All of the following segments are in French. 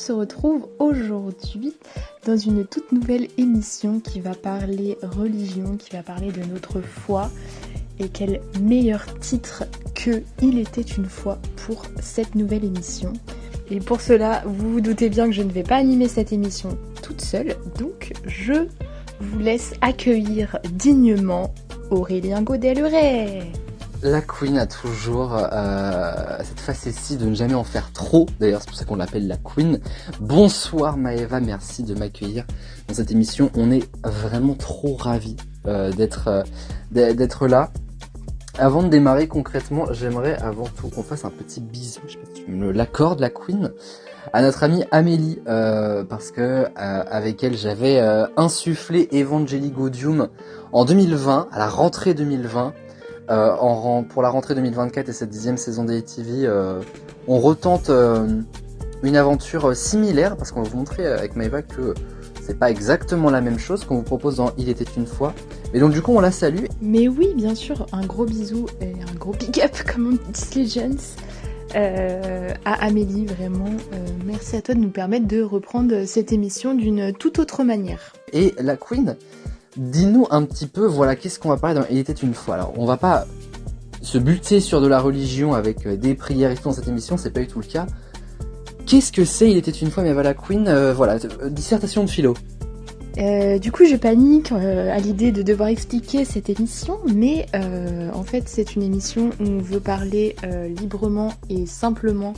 se retrouve aujourd'hui dans une toute nouvelle émission qui va parler religion, qui va parler de notre foi. Et quel meilleur titre que Il était une fois pour cette nouvelle émission. Et pour cela, vous vous doutez bien que je ne vais pas animer cette émission toute seule, donc je vous laisse accueillir dignement Aurélien Godet-Leray. La Queen a toujours cette facétie de ne jamais en faire trop, d'ailleurs c'est pour ça qu'on l'appelle la Queen. Bonsoir Maëva, merci de m'accueillir dans cette émission, on est vraiment trop ravis d'être là. Avant de démarrer concrètement, j'aimerais avant tout qu'on fasse un petit bisou, je sais pas si tu me l'accordes la Queen, à notre amie Amélie, parce que avec elle j'avais insufflé Evangelii Gaudium en 2020, à la rentrée 2020, pour la rentrée 2024 et cette 10e saison des TV, on retente une aventure similaire, parce qu'on va vous montrer avec Maëva que c'est pas exactement la même chose qu'on vous propose dans Il était une fois. Et donc du coup on la salue. Mais oui, bien sûr, un gros bisou et un gros big up comme on dit les jeunes à Amélie, vraiment. Merci à toi de nous permettre de reprendre cette émission d'une toute autre manière. Et la Queen, dis-nous un petit peu, voilà, qu'est-ce qu'on va parler dans Il était une fois. Alors on va pas se buter sur de la religion avec des prières et tout dans cette émission, c'est pas du tout le cas. Qu'est-ce que c'est Il était une fois, mais voilà, Queen, dissertation de philo. Du coup je panique à l'idée de devoir expliquer cette émission, mais en fait c'est une émission où on veut parler librement et simplement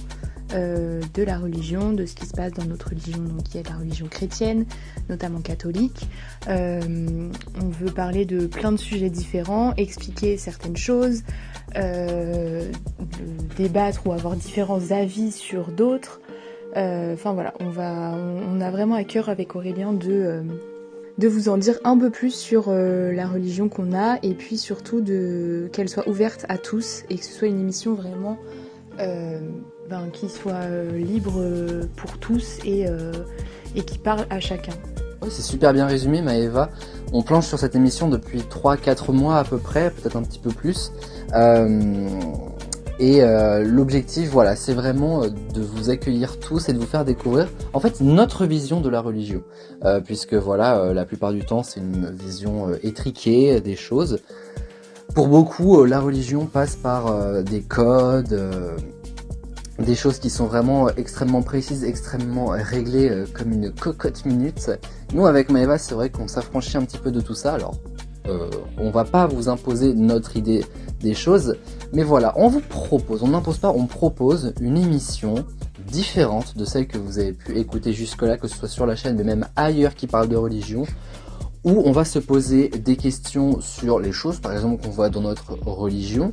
de la religion, de ce qui se passe dans notre religion, donc qui est la religion chrétienne, notamment catholique. On veut parler de plein de sujets différents, expliquer certaines choses, débattre ou avoir différents avis sur d'autres. Enfin voilà, on a vraiment à cœur avec Aurélien de vous en dire un peu plus sur la religion qu'on a, et puis surtout qu'elle soit ouverte à tous et que ce soit une émission vraiment qui soit libre pour tous et qui parle à chacun. Oui, c'est super bien résumé Maëva. On planche sur cette émission depuis 3-4 mois à peu près, peut-être un petit peu plus. L'objectif, voilà, c'est vraiment de vous accueillir tous et de vous faire découvrir, en fait, notre vision de la religion. Puisque, voilà, la plupart du temps, c'est une vision étriquée des choses. Pour beaucoup, la religion passe par des codes, des choses qui sont vraiment extrêmement précises, extrêmement réglées, comme une cocotte minute. Nous, avec Maëva, c'est vrai qu'on s'affranchit un petit peu de tout ça. Alors, on va pas vous imposer notre idée des choses, mais voilà, on vous propose, on n'impose pas, on propose une émission différente de celle que vous avez pu écouter jusque-là, que ce soit sur la chaîne, mais même ailleurs qui parle de religion, où on va se poser des questions sur les choses, par exemple, qu'on voit dans notre religion,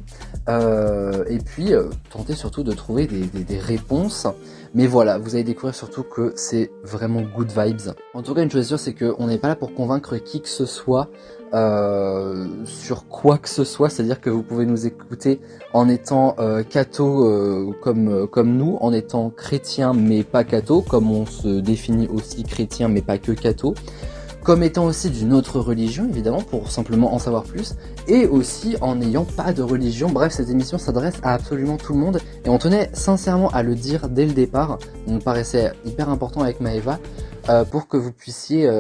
et puis tenter surtout de trouver des réponses. Mais voilà, vous allez découvrir surtout que c'est vraiment good vibes. En tout cas, une chose sûre, c'est qu'on n'est pas là pour convaincre qui que ce soit sur quoi que ce soit. C'est-à-dire que vous pouvez nous écouter en étant catho comme nous, en étant chrétien mais pas catho, comme on se définit aussi chrétien mais pas que catho, comme étant aussi d'une autre religion, évidemment, pour simplement en savoir plus, et aussi en n'ayant pas de religion. Bref, cette émission s'adresse à absolument tout le monde, et on tenait sincèrement à le dire dès le départ, il nous paraissait hyper important avec Maëva, pour que vous puissiez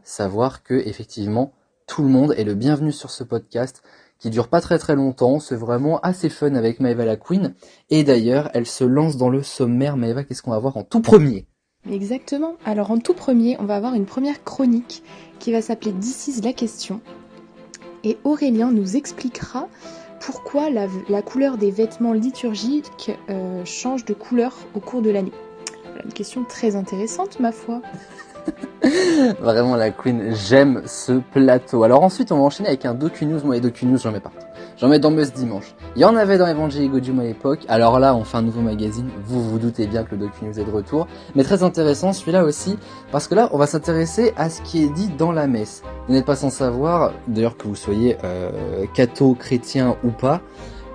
savoir que effectivement tout le monde est le bienvenu sur ce podcast, qui dure pas très très longtemps, c'est vraiment assez fun avec Maëva la Queen, et d'ailleurs, elle se lance dans le sommaire. Maëva, qu'est-ce qu'on va voir en tout premier ? Exactement. Alors en tout premier, on va avoir une première chronique qui va s'appeler This is la question. Et Aurélien nous expliquera pourquoi la couleur des vêtements liturgiques change de couleur au cours de l'année. Voilà, une question très intéressante, ma foi. Vraiment la Queen, j'aime ce plateau. Alors ensuite on va enchaîner avec un docu-news. Moi les docu-news j'en mets partout. J'en mets dans Buzz Dimanche. Il y en avait dans Evangelii Gaudium à l'époque. Alors là on fait un nouveau magazine. Vous vous doutez bien que le docu-news est de retour. Mais très intéressant celui-là aussi. Parce que là on va s'intéresser à ce qui est dit dans la messe. Vous n'êtes pas sans savoir, d'ailleurs que vous soyez catho, chrétien ou pas,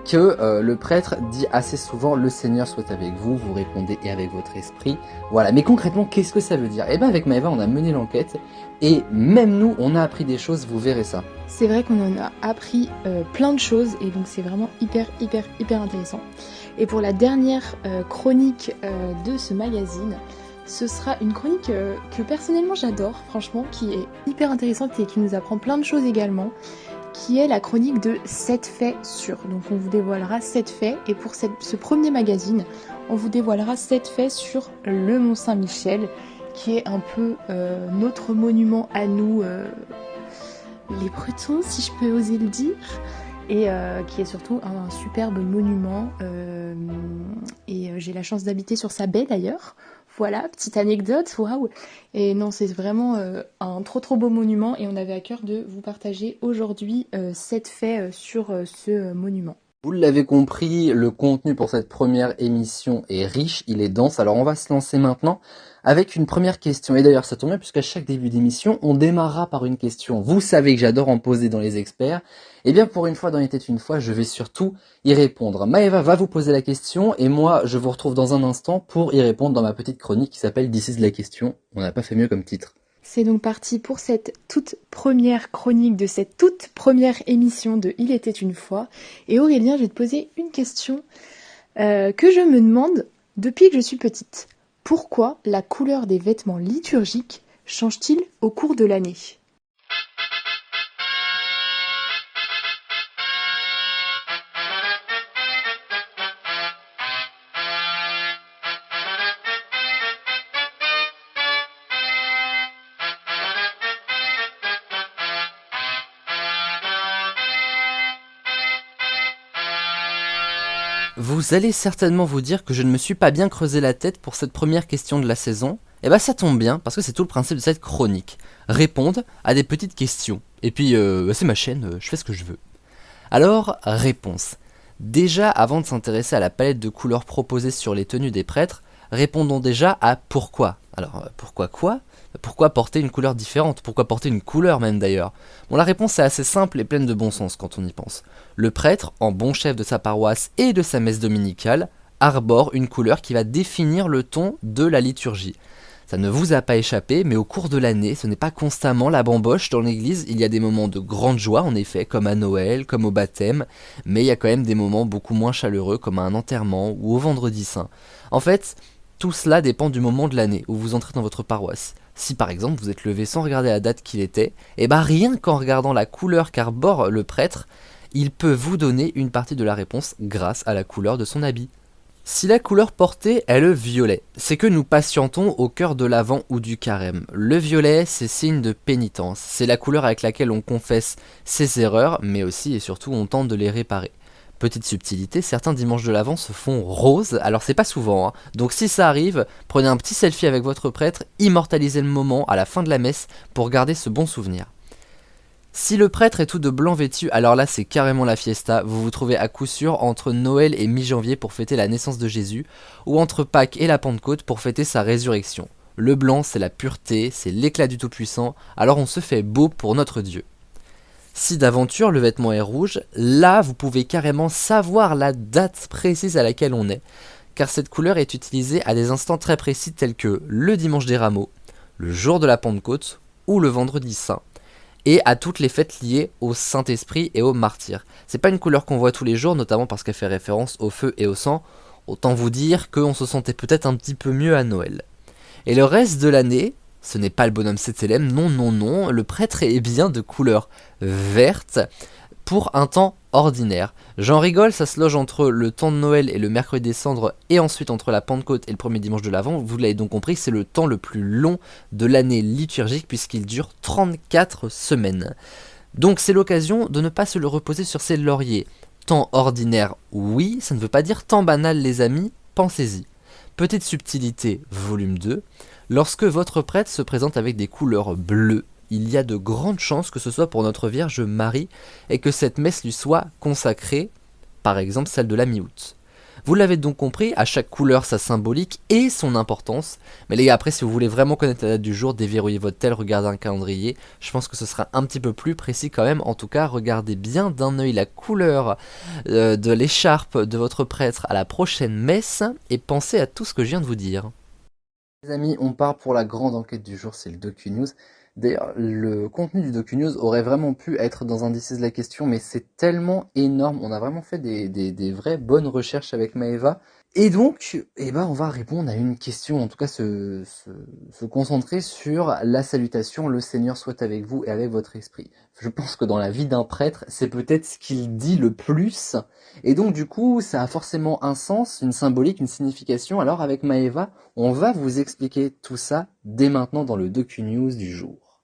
que le prêtre dit assez souvent « Le Seigneur soit avec vous », vous répondez « et avec votre esprit ». Voilà, mais concrètement, qu'est-ce que ça veut dire ? Eh bien, avec Maëva, on a mené l'enquête, et même nous, on a appris des choses, vous verrez ça. C'est vrai qu'on en a appris plein de choses, et donc c'est vraiment hyper intéressant. Et pour la dernière chronique de ce magazine, ce sera une chronique que personnellement j'adore, franchement, qui est hyper intéressante et qui nous apprend plein de choses également, qui est la chronique de 7 faits sûrs. Donc on vous dévoilera 7 faits, et pour ce premier magazine, on vous dévoilera 7 faits sur le Mont Saint-Michel, qui est un peu notre monument à nous, les Bretons, si je peux oser le dire, et qui est surtout un superbe monument, et j'ai la chance d'habiter sur sa baie d'ailleurs. Voilà, petite anecdote, waouh. Et non, c'est vraiment un trop beau monument, et on avait à cœur de vous partager aujourd'hui 7 faits sur ce monument. Vous l'avez compris, le contenu pour cette première émission est riche, il est dense, alors on va se lancer maintenant avec une première question. Et d'ailleurs ça tombe bien puisqu'à chaque début d'émission, on démarrera par une question. Vous savez que j'adore en poser dans les experts. Et bien pour une fois dans Il était une fois, je vais surtout y répondre. Maëva va vous poser la question et moi je vous retrouve dans un instant pour y répondre dans ma petite chronique qui s'appelle This is la question. On n'a pas fait mieux comme titre. C'est donc parti pour cette toute première chronique de cette toute première émission de Il était une fois. Et Aurélien, je vais te poser une question que je me demande depuis que je suis petite. Pourquoi la couleur des vêtements liturgiques change-t-il au cours de l'année ? Vous allez certainement vous dire que je ne me suis pas bien creusé la tête pour cette première question de la saison. Et bah ça tombe bien, parce que c'est tout le principe de cette chronique. Répondre à des petites questions. Et puis, c'est ma chaîne, je fais ce que je veux. Alors, réponse. Déjà, avant de s'intéresser à la palette de couleurs proposée sur les tenues des prêtres, répondons déjà à pourquoi. Alors, pourquoi quoi ? Pourquoi porter une couleur différente ? Pourquoi porter une couleur même d'ailleurs ? Bon, la réponse est assez simple et pleine de bon sens quand on y pense. Le prêtre, en bon chef de sa paroisse et de sa messe dominicale, arbore une couleur qui va définir le ton de la liturgie. Ça ne vous a pas échappé, mais au cours de l'année, ce n'est pas constamment la bamboche dans l'église. Il y a des moments de grande joie, en effet, comme à Noël, comme au baptême, mais il y a quand même des moments beaucoup moins chaleureux, comme à un enterrement ou au vendredi saint. En fait, tout cela dépend du moment de l'année où vous entrez dans votre paroisse. Si par exemple vous êtes levé sans regarder la date qu'il était, et bah rien qu'en regardant la couleur qu'arbore le prêtre, il peut vous donner une partie de la réponse grâce à la couleur de son habit. Si la couleur portée est le violet, c'est que nous patientons au cœur de l'Avent ou du Carême. Le violet, c'est signe de pénitence. C'est la couleur avec laquelle on confesse ses erreurs, mais aussi et surtout on tente de les réparer. Petite subtilité, certains dimanches de l'Avent se font roses, alors c'est pas souvent, hein. Donc si ça arrive, prenez un petit selfie avec votre prêtre, immortalisez le moment à la fin de la messe pour garder ce bon souvenir. Si le prêtre est tout de blanc vêtu, alors là c'est carrément la fiesta, vous vous trouvez à coup sûr entre Noël et mi-janvier pour fêter la naissance de Jésus, ou entre Pâques et la Pentecôte pour fêter sa résurrection. Le blanc c'est la pureté, c'est l'éclat du Tout-Puissant, alors on se fait beau pour notre Dieu. Si d'aventure le vêtement est rouge, là vous pouvez carrément savoir la date précise à laquelle on est, car cette couleur est utilisée à des instants très précis tels que le dimanche des rameaux, le jour de la Pentecôte ou le vendredi saint, et à toutes les fêtes liées au Saint-Esprit et aux martyrs. C'est pas une couleur qu'on voit tous les jours, notamment parce qu'elle fait référence au feu et au sang, autant vous dire qu'on se sentait peut-être un petit peu mieux à Noël. Et le reste de l'année, ce n'est pas le bonhomme Cétélème, non, le prêtre est bien de couleur verte pour un temps ordinaire. J'en rigole, ça se loge entre le temps de Noël et le mercredi des cendres et ensuite entre la Pentecôte et le premier dimanche de l'Avent. Vous l'avez donc compris, c'est le temps le plus long de l'année liturgique puisqu'il dure 34 semaines. Donc c'est l'occasion de ne pas se le reposer sur ses lauriers. Temps ordinaire, oui, ça ne veut pas dire temps banal les amis, pensez-y. Petite subtilité, volume 2. Lorsque votre prêtre se présente avec des couleurs bleues, il y a de grandes chances que ce soit pour notre Vierge Marie et que cette messe lui soit consacrée, par exemple celle de la mi-août. Vous l'avez donc compris, à chaque couleur sa symbolique et son importance. Mais les gars, après si vous voulez vraiment connaître la date du jour, déverrouillez votre tel, regardez un calendrier. Je pense que ce sera un petit peu plus précis quand même. En tout cas, regardez bien d'un œil la couleur de l'écharpe de votre prêtre à la prochaine messe et pensez à tout ce que je viens de vous dire. Les amis, on part pour la grande enquête du jour, c'est le DocuNews. D'ailleurs, le contenu du DocuNews aurait vraiment pu être dans un This is la question, mais c'est tellement énorme. On a vraiment fait des vraies bonnes recherches avec Maëva. Et donc, on va répondre à une question, en tout cas se concentrer sur la salutation, le Seigneur soit avec vous et avec votre esprit. Je pense que dans la vie d'un prêtre, c'est peut-être ce qu'il dit le plus, et donc du coup, ça a forcément un sens, une symbolique, une signification. Alors avec Maëva, on va vous expliquer tout ça dès maintenant dans le Docu-News du jour.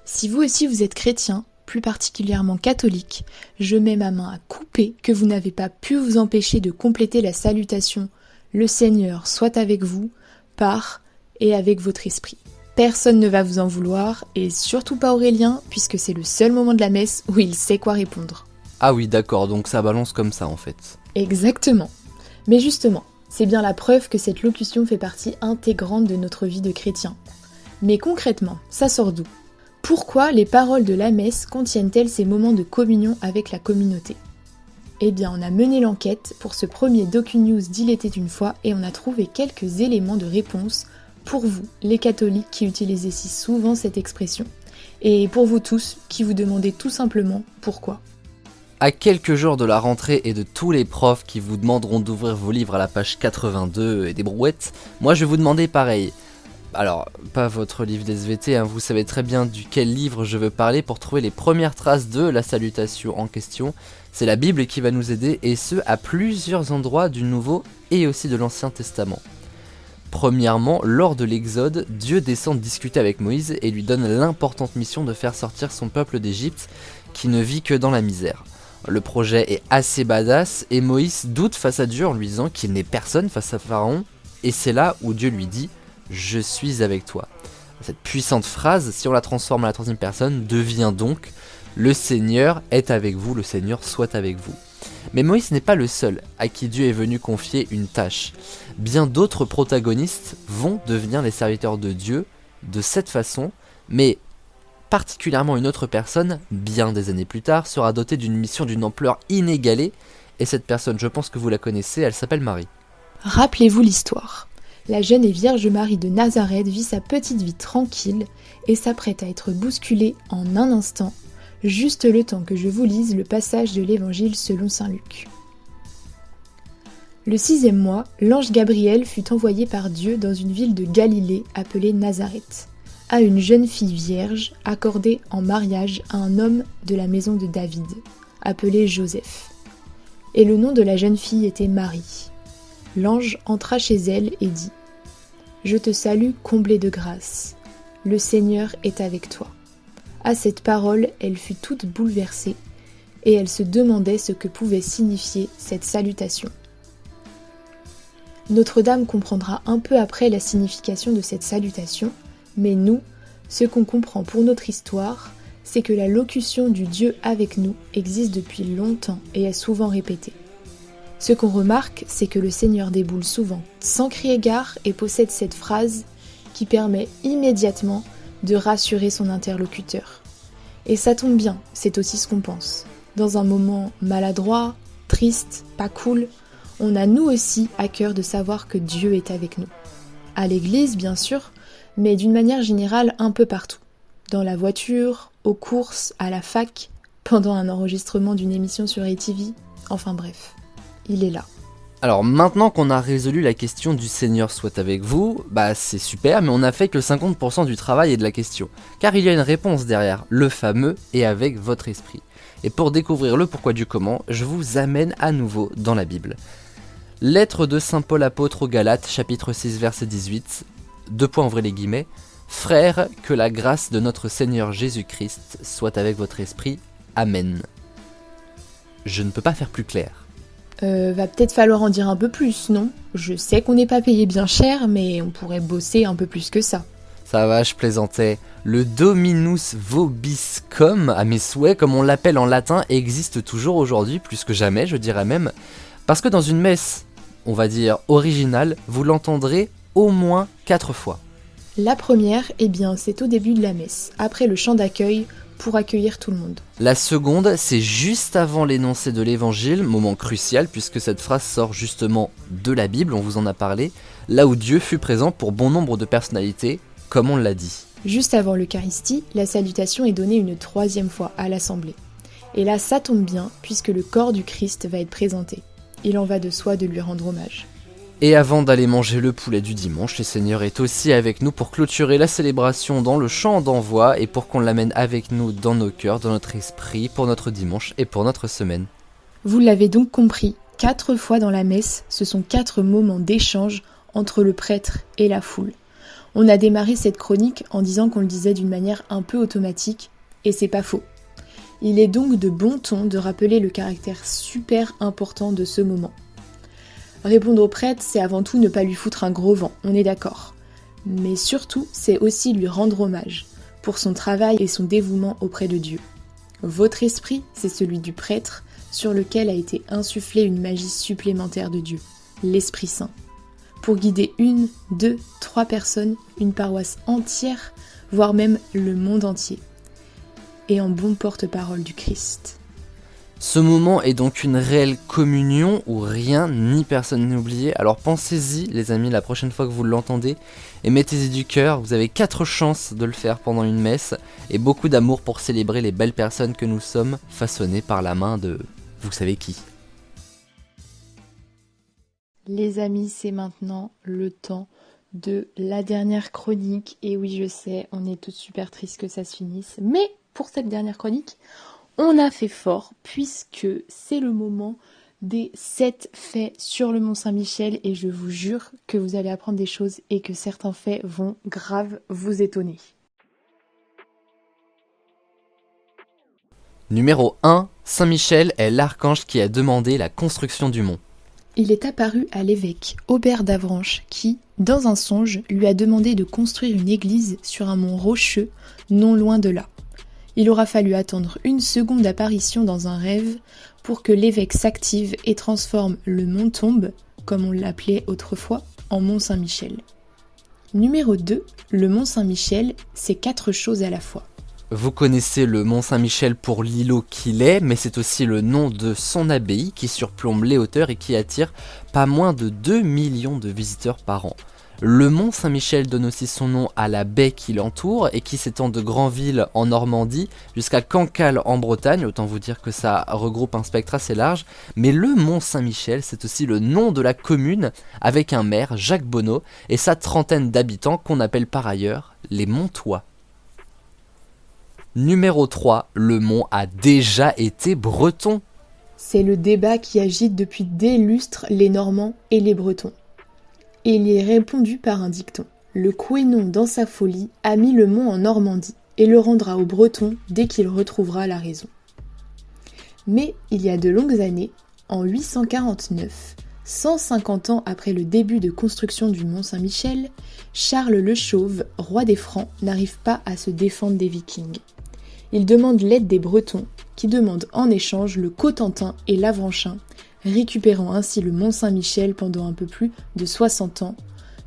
Si vous aussi vous êtes chrétien, plus particulièrement catholique, je mets ma main à couper que vous n'avez pas pu vous empêcher de compléter la salutation « Le Seigneur soit avec vous » par « et avec votre esprit ». Personne ne va vous en vouloir, et surtout pas Aurélien, puisque c'est le seul moment de la messe où il sait quoi répondre. Ah oui, d'accord, donc ça balance comme ça en fait. Exactement. Mais justement, c'est bien la preuve que cette locution fait partie intégrante de notre vie de chrétien. Mais concrètement, ça sort d'où ? Pourquoi les paroles de la messe contiennent-elles ces moments de communion avec la communauté ? Eh bien, on a mené l'enquête pour ce premier Docu-News d'Il était une fois et on a trouvé quelques éléments de réponse pour vous, les catholiques qui utilisez si souvent cette expression, et pour vous tous qui vous demandez tout simplement pourquoi. À quelques jours de la rentrée et de tous les profs qui vous demanderont d'ouvrir vos livres à la page 82 et des brouettes, moi je vais vous demander pareil. Alors, pas votre livre d'SVT, vous savez très bien duquel livre je veux parler pour trouver les premières traces de la salutation en question. C'est la Bible qui va nous aider, et ce, à plusieurs endroits du Nouveau et aussi de l'Ancien Testament. Premièrement, lors de l'Exode, Dieu descend discuter avec Moïse et lui donne l'importante mission de faire sortir son peuple d'Égypte, qui ne vit que dans la misère. Le projet est assez badass, et Moïse doute face à Dieu en lui disant qu'il n'est personne face à Pharaon, et c'est là où Dieu lui dit « Je suis avec toi ». Cette puissante phrase, si on la transforme à la troisième personne, devient donc « Le Seigneur est avec vous, le Seigneur soit avec vous ». Mais Moïse n'est pas le seul à qui Dieu est venu confier une tâche. Bien d'autres protagonistes vont devenir les serviteurs de Dieu de cette façon, mais particulièrement une autre personne, bien des années plus tard, sera dotée d'une mission d'une ampleur inégalée, et cette personne, je pense que vous la connaissez, elle s'appelle Marie. Rappelez-vous l'histoire. La jeune et vierge Marie de Nazareth vit sa petite vie tranquille et s'apprête à être bousculée en un instant, juste le temps que je vous lise le passage de l'Évangile selon saint Luc. Le 6e mois, l'ange Gabriel fut envoyé par Dieu dans une ville de Galilée appelée Nazareth, à une jeune fille vierge accordée en mariage à un homme de la maison de David, appelé Joseph. Et le nom de la jeune fille était Marie. L'ange entra chez elle et dit « Je te salue, comblée de grâce. Le Seigneur est avec toi. » À cette parole, elle fut toute bouleversée, et elle se demandait ce que pouvait signifier cette salutation. Notre-Dame comprendra un peu après la signification de cette salutation, mais nous, ce qu'on comprend pour notre histoire, c'est que la locution du Dieu avec nous existe depuis longtemps et est souvent répétée. Ce qu'on remarque, c'est que le Seigneur déboule souvent sans crier gare et possède cette phrase qui permet immédiatement de rassurer son interlocuteur. Et ça tombe bien, c'est aussi ce qu'on pense. Dans un moment maladroit, triste, pas cool, on a nous aussi à cœur de savoir que Dieu est avec nous. À l'église, bien sûr, mais d'une manière générale un peu partout. Dans la voiture, aux courses, à la fac, pendant un enregistrement d'une émission sur ATV, enfin bref, il est là. Alors maintenant qu'on a résolu la question du Seigneur soit avec vous, c'est super, mais on n'a fait que 50% du travail et de la question. Car il y a une réponse derrière, le fameux « et avec votre esprit ». Et pour découvrir le pourquoi du comment, je vous amène à nouveau dans la Bible. Lettre de Saint Paul apôtre aux Galates, chapitre 6, verset 18, ouvrez les guillemets, « Frères, que la grâce de notre Seigneur Jésus-Christ soit avec votre esprit. Amen. » Je ne peux pas faire plus clair. Va peut-être falloir en dire un peu plus, non ? Je sais qu'on n'est pas payé bien cher, mais on pourrait bosser un peu plus que ça. Ça va, je plaisantais. Le Dominus vobiscum, à mes souhaits, comme on l'appelle en latin, existe toujours aujourd'hui, plus que jamais, je dirais même. Parce que dans une messe, on va dire originale, vous l'entendrez au moins 4 fois. La première, c'est au début de la messe, après le chant d'accueil, pour accueillir tout le monde. La seconde, c'est juste avant l'énoncé de l'évangile, moment crucial puisque cette phrase sort justement de la Bible, on vous en a parlé, là où Dieu fut présent pour bon nombre de personnalités, comme on l'a dit. Juste avant l'Eucharistie, la salutation est donnée une 3e fois à l'Assemblée. Et là, ça tombe bien, puisque le corps du Christ va être présenté. Il en va de soi de lui rendre hommage. Et avant d'aller manger le poulet du dimanche, le Seigneur est aussi avec nous pour clôturer la célébration dans le chant d'envoi et pour qu'on l'amène avec nous dans nos cœurs, dans notre esprit, pour notre dimanche et pour notre semaine. Vous l'avez donc compris, 4 fois dans la messe, ce sont 4 moments d'échange entre le prêtre et la foule. On a démarré cette chronique en disant qu'on le disait d'une manière un peu automatique, et c'est pas faux. Il est donc de bon ton de rappeler le caractère super important de ce moment. Répondre au prêtre, c'est avant tout ne pas lui foutre un gros vent, on est d'accord. Mais surtout, c'est aussi lui rendre hommage, pour son travail et son dévouement auprès de Dieu. Votre esprit, c'est celui du prêtre, sur lequel a été insufflée une magie supplémentaire de Dieu, l'Esprit Saint, pour guider 1, 2, 3 personnes, une paroisse entière, voire même le monde entier, et en bon porte-parole du Christ. Ce moment est donc une réelle communion où rien ni personne n'est oublié, alors pensez-y les amis la prochaine fois que vous l'entendez et mettez-y du cœur, vous avez 4 chances de le faire pendant une messe et beaucoup d'amour pour célébrer les belles personnes que nous sommes, façonnées par la main de vous savez qui. Les amis, c'est maintenant le temps de la dernière chronique, et oui je sais, on est tous super tristes que ça se finisse, mais pour cette dernière chronique, on a fait fort puisque c'est le moment des 7 faits sur le Mont Saint-Michel et je vous jure que vous allez apprendre des choses et que certains faits vont grave vous étonner. Numéro 1, Saint-Michel est l'archange qui a demandé la construction du mont. Il est apparu à l'évêque Aubert d'Avranches qui, dans un songe, lui a demandé de construire une église sur un mont rocheux non loin de là. Il aura fallu attendre une seconde apparition dans un rêve pour que l'évêque s'active et transforme le mont Tombe, comme on l'appelait autrefois, en mont Saint-Michel. Numéro 2, le mont Saint-Michel, c'est 4 choses à la fois. Vous connaissez le mont Saint-Michel pour l'îlot qu'il est, mais c'est aussi le nom de son abbaye qui surplombe les hauteurs et qui attire pas moins de 2 millions de visiteurs par an. Le mont Saint-Michel donne aussi son nom à la baie qui l'entoure et qui s'étend de Granville en Normandie jusqu'à Cancale en Bretagne, autant vous dire que ça regroupe un spectre assez large. Mais le mont Saint-Michel, c'est aussi le nom de la commune avec un maire, Jacques Bonneau, et sa trentaine d'habitants qu'on appelle par ailleurs les Montois. Numéro 3, le mont a déjà été breton. C'est le débat qui agite depuis des lustres les Normands et les Bretons. Et il y est répondu par un dicton. Le Quénon, dans sa folie, a mis le mont en Normandie et le rendra aux Bretons dès qu'il retrouvera la raison. Mais il y a de longues années, en 849, 150 ans après le début de construction du mont Saint-Michel, Charles le Chauve, roi des Francs, n'arrive pas à se défendre des Vikings. Il demande l'aide des Bretons, qui demandent en échange le Cotentin et l'Avranchin, récupérant ainsi le mont Saint-Michel pendant un peu plus de 60 ans,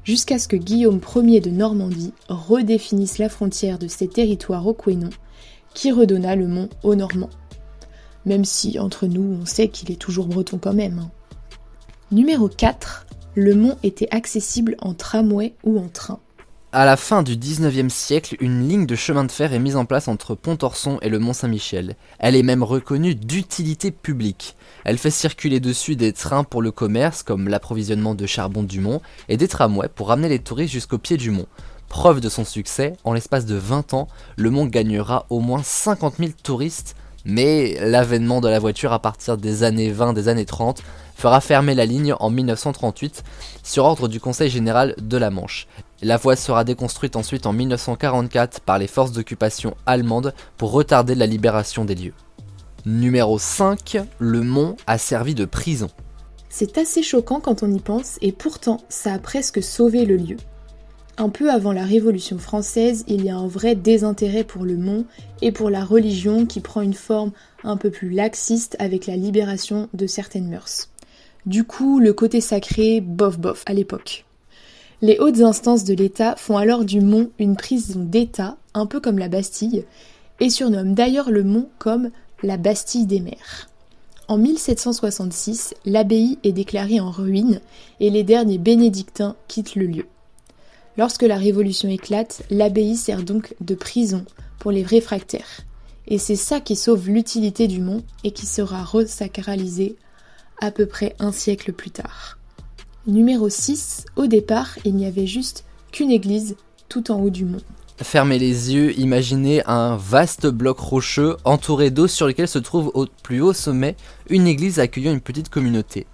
jusqu'à ce que Guillaume Ier de Normandie redéfinisse la frontière de ces territoires au Quénon, qui redonna le mont aux Normands. Même si, entre nous, on sait qu'il est toujours breton quand même. Numéro 4, le mont était accessible en tramway ou en train. À la fin du 19e siècle, une ligne de chemin de fer est mise en place entre Pontorson et le mont Saint-Michel. Elle est même reconnue d'utilité publique. Elle fait circuler dessus des trains pour le commerce, comme l'approvisionnement de charbon du mont, et des tramways pour ramener les touristes jusqu'au pied du mont. Preuve de son succès, en l'espace de 20 ans, le mont gagnera au moins 50 000 touristes, mais l'avènement de la voiture à partir des années 20, des années 30, fera fermer la ligne en 1938 sur ordre du Conseil général de la Manche. La voie sera déconstruite ensuite en 1944 par les forces d'occupation allemandes pour retarder la libération des lieux. Numéro 5, le mont a servi de prison. C'est assez choquant quand on y pense et pourtant ça a presque sauvé le lieu. Un peu avant la Révolution française, il y a un vrai désintérêt pour le mont et pour la religion qui prend une forme un peu plus laxiste avec la libération de certaines mœurs. Du coup, le côté sacré, bof à l'époque. Les hautes instances de l'État font alors du mont une prison d'État, un peu comme la Bastille, et surnomment d'ailleurs le mont comme la Bastille des mers. En 1766, l'abbaye est déclarée en ruine et les derniers bénédictins quittent le lieu. Lorsque la Révolution éclate, l'abbaye sert donc de prison pour les réfractaires. Et c'est ça qui sauve l'utilité du mont et qui sera resacralisé à peu près un siècle plus tard. Numéro 6, au départ, il n'y avait juste qu'une église tout en haut du mont. Fermez les yeux, imaginez un vaste bloc rocheux entouré d'eau sur lequel se trouve au plus haut sommet une église accueillant une petite communauté.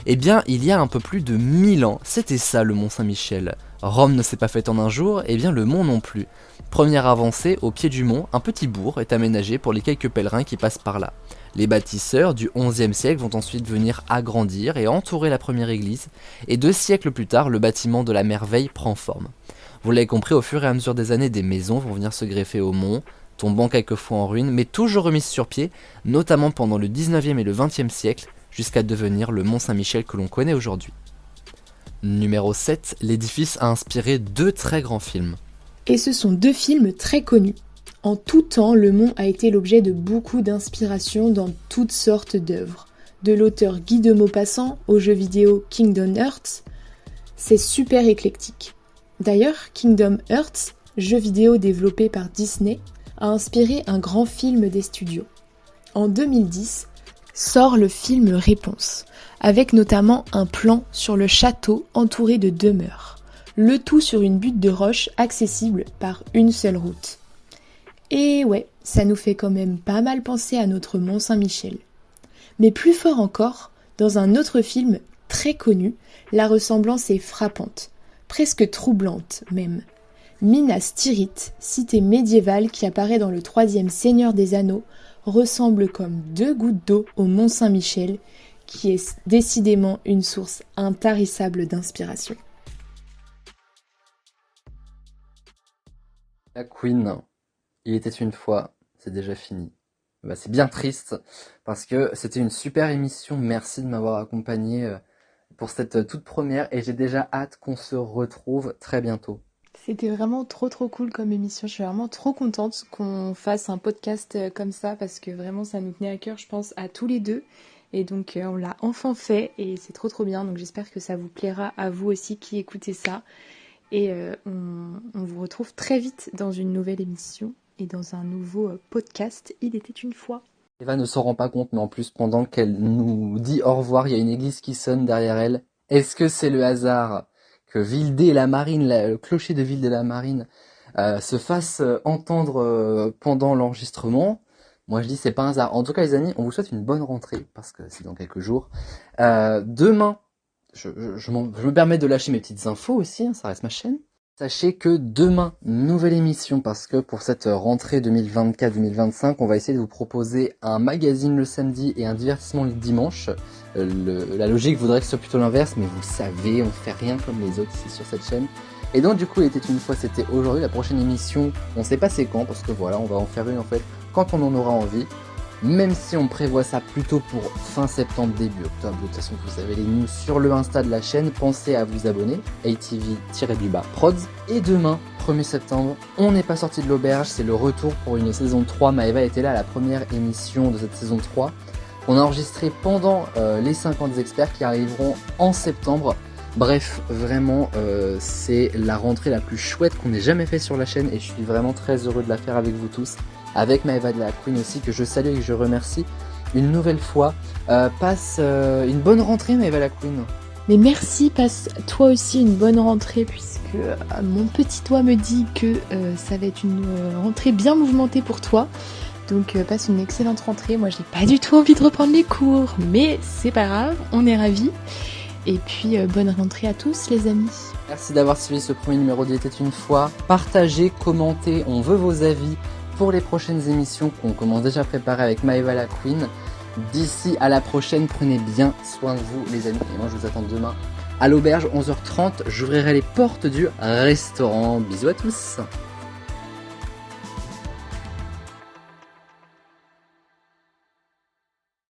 Eh bien, il y a un peu plus de 1000 ans, c'était ça le Mont Saint-Michel. Rome ne s'est pas faite en un jour, et bien le mont non plus. Première avancée, au pied du mont, un petit bourg est aménagé pour les quelques pèlerins qui passent par là. Les bâtisseurs du XIe siècle vont ensuite venir agrandir et entourer la première église, et 2 siècles plus tard, le bâtiment de la merveille prend forme. Vous l'avez compris, au fur et à mesure des années, des maisons vont venir se greffer au mont, tombant quelquefois en ruine, mais toujours remises sur pied, notamment pendant le 19e et le 20e siècle, jusqu'à devenir le Mont Saint-Michel que l'on connaît aujourd'hui. Numéro 7, l'édifice a inspiré 2 très grands films. Et ce sont 2 films très connus. En tout temps, le mont a été l'objet de beaucoup d'inspiration dans toutes sortes d'œuvres. De l'auteur Guy de Maupassant au jeu vidéo Kingdom Hearts, c'est super éclectique. D'ailleurs, Kingdom Hearts, jeu vidéo développé par Disney, a inspiré un grand film des studios. En 2010, sort le film Réponse, avec notamment un plan sur le château entouré de demeures, le tout sur une butte de roche accessible par une seule route. Et ouais, ça nous fait quand même pas mal penser à notre Mont Saint-Michel. Mais plus fort encore, dans un autre film très connu, la ressemblance est frappante, presque troublante même. Minas Tirith, cité médiévale qui apparaît dans le 3e Seigneur des Anneaux, ressemble comme 2 gouttes d'eau au Mont Saint-Michel, qui est décidément une source intarissable d'inspiration. La Queen, il était une fois, c'est déjà fini. Bah, c'est bien triste, parce que c'était une super émission, merci de m'avoir accompagné pour cette toute première, et j'ai déjà hâte qu'on se retrouve très bientôt. C'était vraiment trop cool comme émission, je suis vraiment trop contente qu'on fasse un podcast comme ça parce que vraiment ça nous tenait à cœur je pense à tous les deux et donc on l'a enfin fait et c'est trop bien donc j'espère que ça vous plaira à vous aussi qui écoutez ça et on vous retrouve très vite dans une nouvelle émission et dans un nouveau podcast Il était une fois. Eva ne s'en rend pas compte mais en plus pendant qu'elle nous dit au revoir, il y a une église qui sonne derrière elle. Est-ce que c'est le hasard que Vildé-la-Marine, le clocher de Vildé-la-Marine se fasse entendre pendant l'enregistrement? Moi je dis c'est pas un hasard. En tout cas les amis, on vous souhaite une bonne rentrée parce que c'est dans quelques jours. Demain, je me permets de lâcher mes petites infos aussi, hein, ça reste ma chaîne. Sachez que demain, nouvelle émission parce que pour cette rentrée 2024-2025, on va essayer de vous proposer un magazine le samedi et un divertissement le dimanche. La logique voudrait que ce soit plutôt l'inverse, mais vous le savez, on fait rien comme les autres ici sur cette chaîne. Et donc du coup, il était une fois, c'était aujourd'hui. La prochaine émission, on sait pas c'est quand, parce que voilà, on va en faire une en fait quand on en aura envie. Même si on prévoit ça plutôt pour fin septembre, début octobre. De toute façon, vous avez les news sur le Insta de la chaîne. Pensez à vous abonner. ATV-Prods. Et demain, 1er septembre, on n'est pas sorti de l'auberge. C'est le retour pour une saison 3. Maëva était là à la première émission de cette saison 3. On a enregistré pendant les 50 experts qui arriveront en septembre. Bref, vraiment, c'est la rentrée la plus chouette qu'on ait jamais fait sur la chaîne. Et je suis vraiment très heureux de la faire avec vous tous. Avec Maëva de la Queen aussi, que je salue et que je remercie une nouvelle fois. Passe une bonne rentrée Maëva la Queen. Mais merci, passe toi aussi une bonne rentrée puisque mon petit doigt me dit que ça va être une rentrée bien mouvementée pour toi. Donc passe une excellente rentrée. Moi j'ai pas du tout envie de reprendre les cours, mais c'est pas grave, on est ravis. Et puis bonne rentrée à tous les amis. Merci d'avoir suivi ce premier numéro d'Il était une fois. Partagez, commentez, on veut vos avis pour les prochaines émissions qu'on commence déjà à préparer avec Maëva la Queen. D'ici à la prochaine, prenez bien soin de vous les amis. Et moi je vous attends demain à l'auberge 11h30. J'ouvrirai les portes du restaurant. Bisous à tous.